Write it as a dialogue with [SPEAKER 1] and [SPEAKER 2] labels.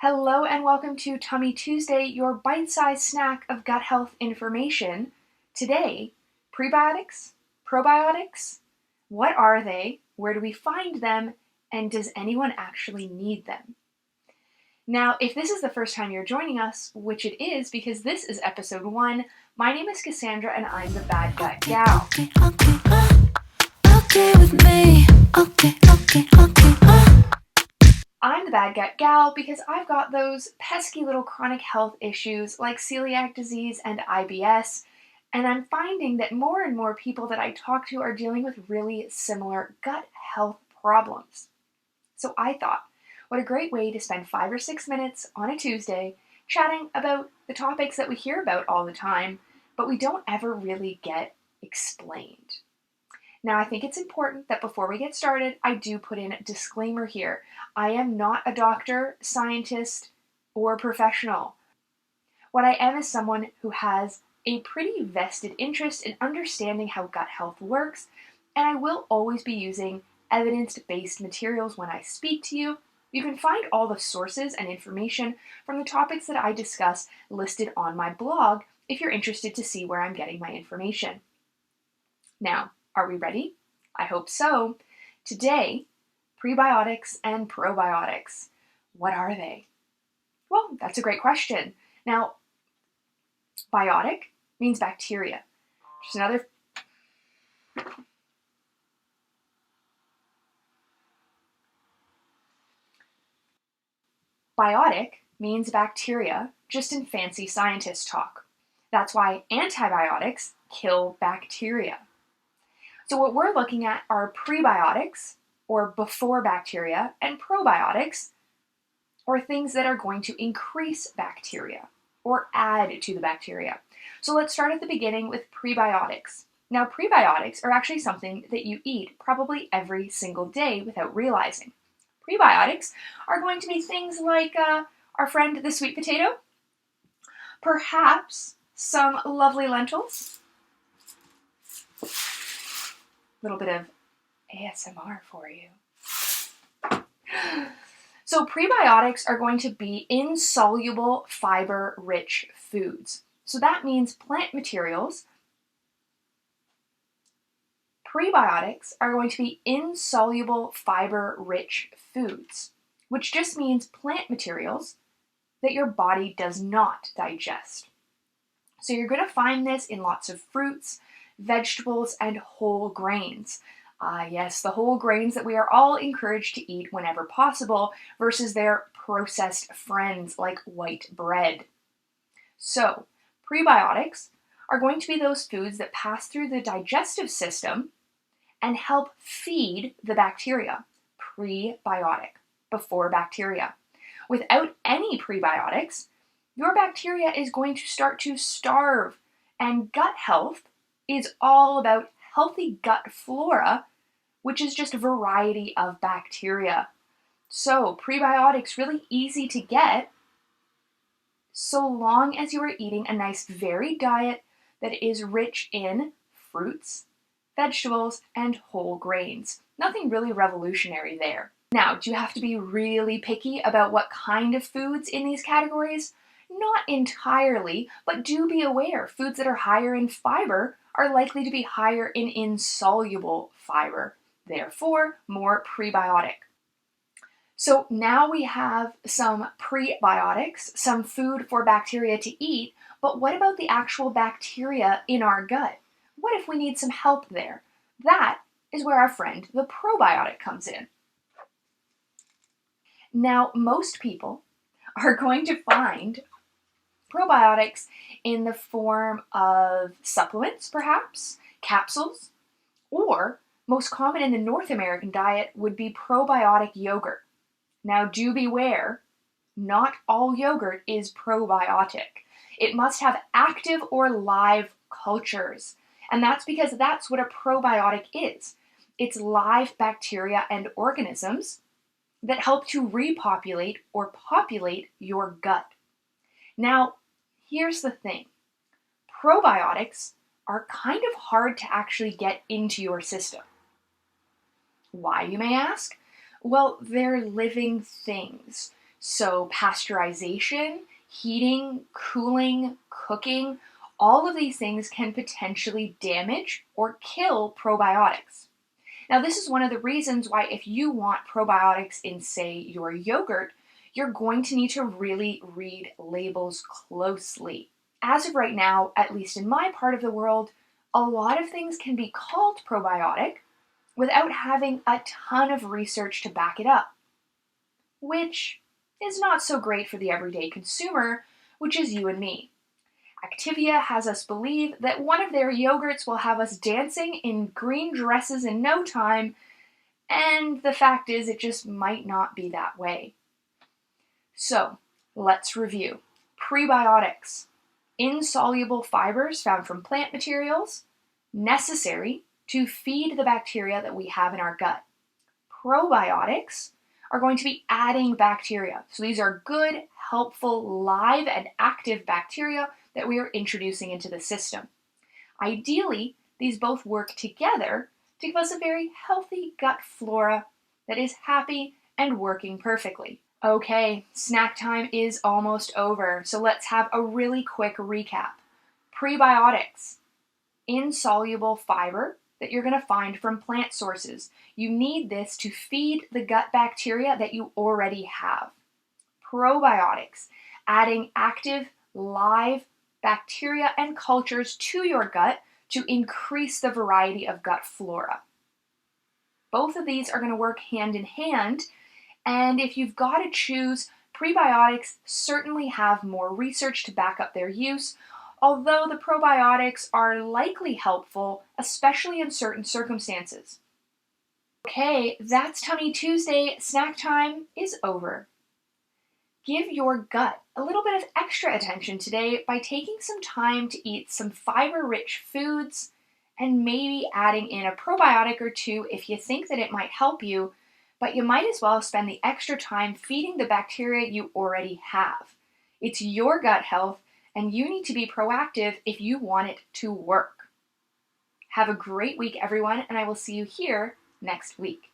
[SPEAKER 1] Hello and welcome to Tummy Tuesday, your bite-sized snack of gut health information. Today, prebiotics, probiotics, what are they, where do we find them, and does anyone actually need them? Now, if this is the first time you're joining us, which it is because this is episode 1, my name is Cassandra and I'm the Bad Gut Gal.
[SPEAKER 2] Okay with me. Okay.
[SPEAKER 1] I'm the Bad Gut Gal because I've got those pesky little chronic health issues like celiac disease and IBS, and I'm finding that more and more people that I talk to are dealing with really similar gut health problems. So I thought, what a great way to spend 5 or 6 minutes on a Tuesday chatting about the topics that we hear about all the time, but we don't ever really get explained. Now, I think it's important that before we get started, I do put in a disclaimer here. I am not a doctor, scientist, or professional. What I am is someone who has a pretty vested interest in understanding how gut health works, and I will always be using evidence-based materials when I speak to you. You can find all the sources and information from the topics that I discuss listed on my blog if you're interested to see where I'm getting my information. Now, are we ready? I hope so. Today, prebiotics and probiotics. What are they? Well, that's a great question. Now, biotic means bacteria. Just another Biotic means bacteria, just in fancy scientist talk. That's why antibiotics kill bacteria. So what we're looking at are prebiotics, or before bacteria, and probiotics, or things that are going to increase bacteria, or add to the bacteria. So let's start at the beginning with prebiotics. Now, prebiotics are actually something that you eat probably every single day without realizing. Prebiotics are going to be things like our friend the sweet potato, perhaps some lovely lentils, little bit of ASMR for you. So prebiotics are going to be insoluble fiber-rich foods. So that means plant materials. Prebiotics are going to be insoluble fiber-rich foods, which just means plant materials that your body does not digest. So you're going to find this in lots of fruits, vegetables, and whole grains. Yes, the whole grains that we are all encouraged to eat whenever possible versus their processed friends like white bread. So, prebiotics are going to be those foods that pass through the digestive system and help feed the bacteria. Prebiotic, before bacteria. Without any prebiotics, your bacteria is going to start to starve, and gut health is all about healthy gut flora, which is just a variety of bacteria. So prebiotics really easy to get so long as you are eating a nice varied diet that is rich in fruits, vegetables, and whole grains. Nothing really revolutionary there. Now, do you have to be really picky about what kind of foods in these categories? Not entirely, but do be aware foods that are higher in fiber are likely to be higher in insoluble fiber, therefore more prebiotic. So now we have some prebiotics, some food for bacteria to eat, but what about the actual bacteria in our gut? What if we need some help there? That is where our friend the probiotic comes in. Now, most people are going to find probiotics in the form of supplements, perhaps, capsules, or most common in the North American diet would be probiotic yogurt. Now, do beware, not all yogurt is probiotic. It must have active or live cultures, and that's because that's what a probiotic is. It's live bacteria and organisms that help to repopulate or populate your gut. Now, here's the thing. Probiotics are kind of hard to actually get into your system. Why, you may ask? Well, they're living things. So pasteurization, heating, cooling, cooking, all of these things can potentially damage or kill probiotics. Now, this is one of the reasons why if you want probiotics in, say, your yogurt, you're going to need to really read labels closely. As of right now, at least in my part of the world, a lot of things can be called probiotic without having a ton of research to back it up, which is not so great for the everyday consumer, which is you and me. Activia has us believe that one of their yogurts will have us dancing in green dresses in no time, and the fact is it just might not be that way. So, let's review. Prebiotics, insoluble fibers found from plant materials, necessary to feed the bacteria that we have in our gut. Probiotics are going to be adding bacteria. So these are good, helpful, live and active bacteria that we are introducing into the system. Ideally, these both work together to give us a very healthy gut flora that is happy and working perfectly. Okay, snack time is almost over, so let's have a really quick recap. Prebiotics, insoluble fiber that you're going to find from plant sources. You need this to feed the gut bacteria that you already have. Probiotics, adding active, live bacteria and cultures to your gut to increase the variety of gut flora. Both of these are going to work hand in hand, and if you've got to choose, prebiotics certainly have more research to back up their use, although the probiotics are likely helpful, especially in certain circumstances. Okay, that's Tummy Tuesday. Snack time is over. Give your gut a little bit of extra attention today by taking some time to eat some fiber-rich foods and maybe adding in a probiotic or two if you think that it might help you, but you might as well spend the extra time feeding the bacteria you already have. It's your gut health, and you need to be proactive if you want it to work. Have a great week, everyone, and I will see you here next week.